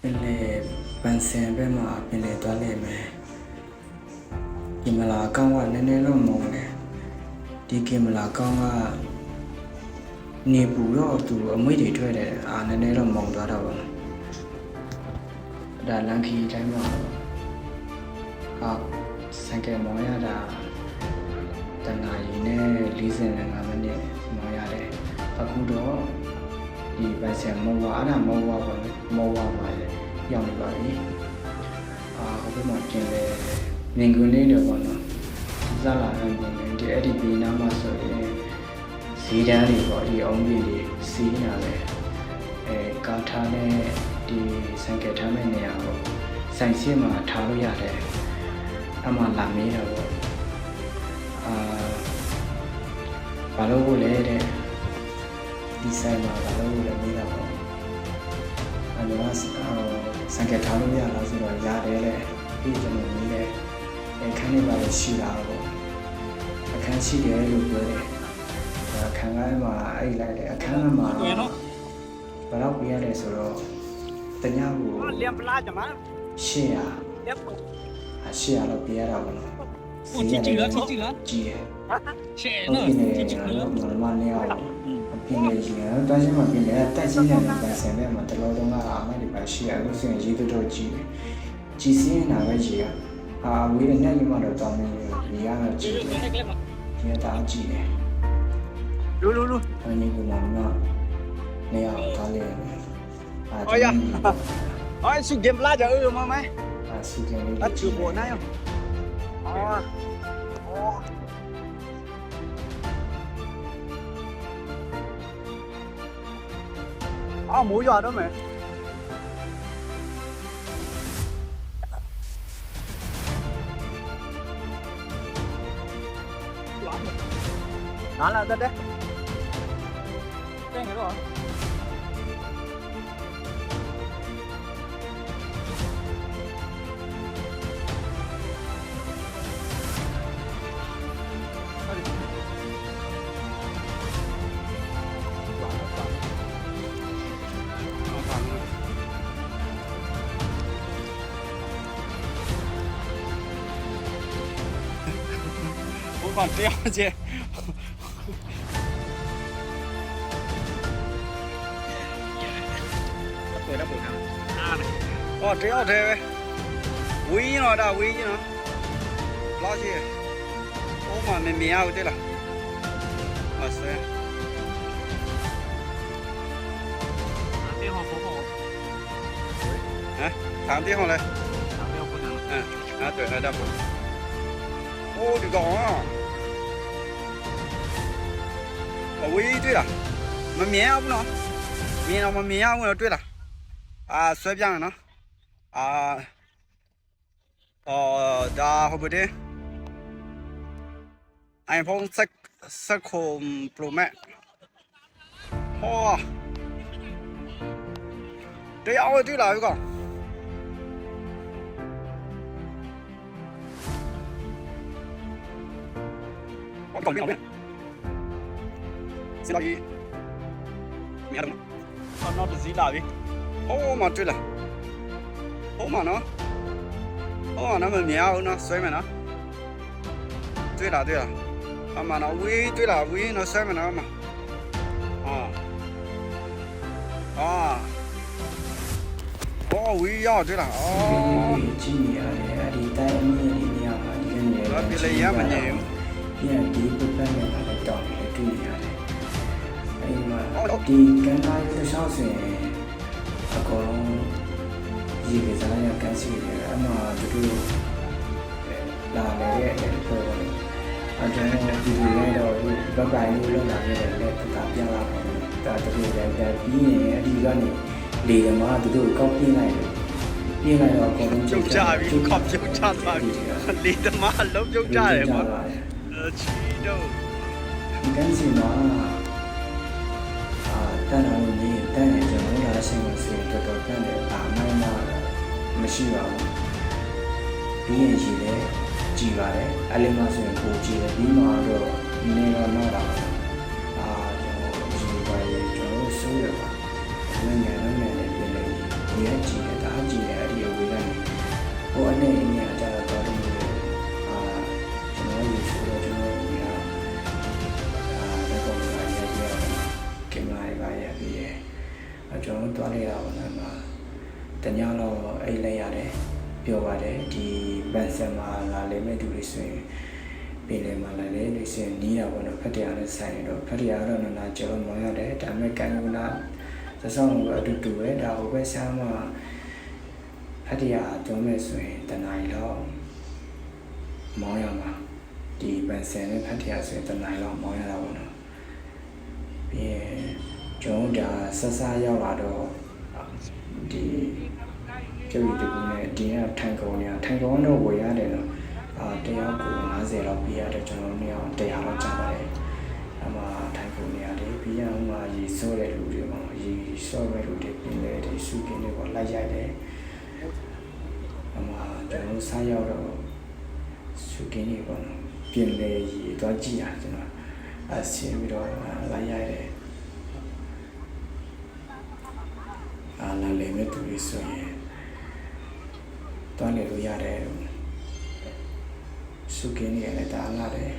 င်လေပန်စင်ဘက်မှာပင်လေသွားလိမ့်မယ်ကင်မလာကောင်းကနည်းနည်းတော့မုံတယ်ဒီကင်မလာကောင်းကနေပူတော့သူအမွေးတွေထွက်တယ်နည်းနည်းတော့မုံသွားတော့ပါဒါလန်ခီတိုင်းမှာစံကဲမောင်းရတာတနာရီနဲ့45မိနစ်မောင်းရတယ်အခုတော့ဒီပန်စင်မောဝါအဲ့ဒါမောဝါပါမောဝါပါလေရောက်နေပါပြီဟိုဘက်မှာကျင်လေငင်ကွင်းလေးတွေပေါ့နော်ဇာလာရန်ပြင်နေဒီအဲ့ဒီဘေးနားမှာဆိုရင်ဈေးတန်းတွေပေါ့ဒီအောင်ကြီးတွေစီးနေတယ်ကားထားနဲ့ဒီဆိုင်ကယ်ထားမဲ့နေရာပေါ့ဆိုင်စီးမှာထားလို့ရတယ်အမှလာမေးတော့ပေါ့ဘာလို့ကိုလဲတဲ့ဒီဆိုင်မှာဘာလို့ကိုလဲမေးတာပေါ့အဲ့တော့ဆိုင်ကယ်ထားလို့ရလားဆိုတော့ရတယ်လေပြီးကျွန်တော်မေးတယ်အခန်းထဲမှာရှိတာပေါ့အခန်းရှိတယ်လို့ပြောတယ်အခန်းထဲမှာအဲ့လိုက်တယ်အခန်းထဲမှာဘယ်တော့ပြရတယ်ဆိုတော့တညကိုလျံပလာကြမှာ800တော့ပြရတာပေါ့နော်ကြည့်လားကြည့်ရရှယ်နော်ကြည့်လားမနေအောင်ပြင်းနေရင်တန်းချင်းမှာပြင်းတယ်တက်ချင်းနဲ့ပတ်စံနဲ့မှာတလောလုံးကအမိုက်တွေပါရှိရလို့ဆိုရင်ရေးတော့ကြည့်တယ်ကြည်စင်းနေတာပဲကြီးကဝေးနဲ့ညမတော့တောင်းနေတယ်ဒီကတော့ကြည့်တယ်ဒီကတောင်းကြည့်တယ်လူအင်းကြီးကလည်းနေအောင်ထားလေအော်ရအော်စုကင်ပလာကြမမစုကင်လေးအချူပေါ်နိုင်မိုးရွာတော့မယ်哪来的？这个多。我放这样去。这要车呗，围了的围了，拉去，我们没面啊对了，是。电话拨号。打电话来。打电话拨的。对，打拨。这个围对了，没面啊不能，面了没面啊我对了，随便了呢。ဒါဟုတ်ပါတယ် iPhone 16 Pro Max တရားဝင်တွေ့လာပြီကောင်ကောင်းပြီစီလာကြီးမြတ်တော့စီလာပြီမတွေ့လာမနော်那么苗呢？水面呢？对了，那围对了，围那水面那嘛，围要对了，今年你带你嘛，你看你，别来也没有，别第一步半年来到你来对呀的，哎妈，第跟他有点相似，可能。ဒီကစားရကန်စီတယ်အမှတူလာလေတဲ့ပေါ်တယ်အကျဉ်းဒီလိုတော့ဘက်ပိုင်းလို့လောက်လာခဲ့တယ်လေသူကပြန်လာတယ်ဒါတူတယ်ပြီးရင်အဒီကနေလေကမှသူတို့ကောက်ပြင်းလိုက်တယ်ပြင်းလိုက်တော့အကုန်လုံးကျုပ်ကြပြီကောက်ပြုတ်ချသွားပြီလေကမှလုံးပြုတ်ကြတယ်ပေါ့ချီတော့ဒီကန်စီမှာတန်းတော်နေတန်းနေကျွန်တော်လာဆင်းလို့ဆိုတော့တော်တန်းတယ်မိုင်းမှာမရှိပါဘူးပြီးရင်ရှိတယ်ကြည်ပါတယ်အဲ့ဒီမှာဆိုရင်ပိုကြည်တယ်ပြီးမှတော့ဒီနေ့တော့နောက်တာကျွန်တော်ဒီပါရေကျွန်တော်ဆိုးရပါငယ်ငယ်နဲ့လည်းပြင်လေဒီရဲ့ကြည်တယ်ဒါ ဟိုအနေနဲ့အကြတော့တော်တယ်ကျွန်တော်ရေဆိုတော့ကျွန်တော်ဒီကလက်ပေါ်မှာရပြရတယ်ကင်မရာတွေပါရပြီးရကျွန်တော်တွားလိုက်တာပေါ့နော်တညတော့အိတ်လိုက်ရတယ်ပြောပါတယ်ဒီဘန်ဆန်မှာလာလေမဲ့သူတွေဆိုရင်ပြည်လေမှာလာလေလို့ဆိုရင်နီးတာပေါ့နော်ဖတ်တရားနဲ့ဆိုင်တော့ဖတ်တရားတော့နာကျော်မောင်းရတယ်ဒါပေမဲ့ကန်ကူနာသစောင်းကအတူတူပဲဒါဟိုပဲဆမ်းမှာဖတ်တရားပြောမဲ့ဆိုရင်တနားရီတော့မောင်းရမှာဒီဘန်ဆန်နဲ့ဖတ်တရားဆိုရင်တနားရီတော့မောင်းရတာပေါ့နော်ပြီးရင်ကျွန်တော်ဒါဆက်စားရောက်လာတော့ဒီပြုတ်ရတူနဲ့ဒီကထိုင်ကုန်နေထိုင်ကုန်တော့ဝယ်ရတယ်နော်တရားကို50လောက်ပေးရတယ်ကျွန်တော်နေအောင်100လောက်ကျပါတယ်အမှထိုင်ကုန်နေရတယ်ပြီးရင်ဟိုရေစောတဲ့လူတွေမှာရေစောတဲ့လူတွေပြင်လေတွေစုကင်းတွေပေါ်လိုက်ရိုက်တယ်အမှကျွန်တော်စားရောက်တော့စုကင်းတွေပေါ်ပြင်လေရေတော့ကြည့်ရကျွန်တော်အဆင်းပြီးတော့လိုက်ရိုက်တယ်လာလေမဲ့သူတွေဆိုရင်တွားလေလို့ရတယ်စုကင်းနေရတယ်ဒါလာတယ်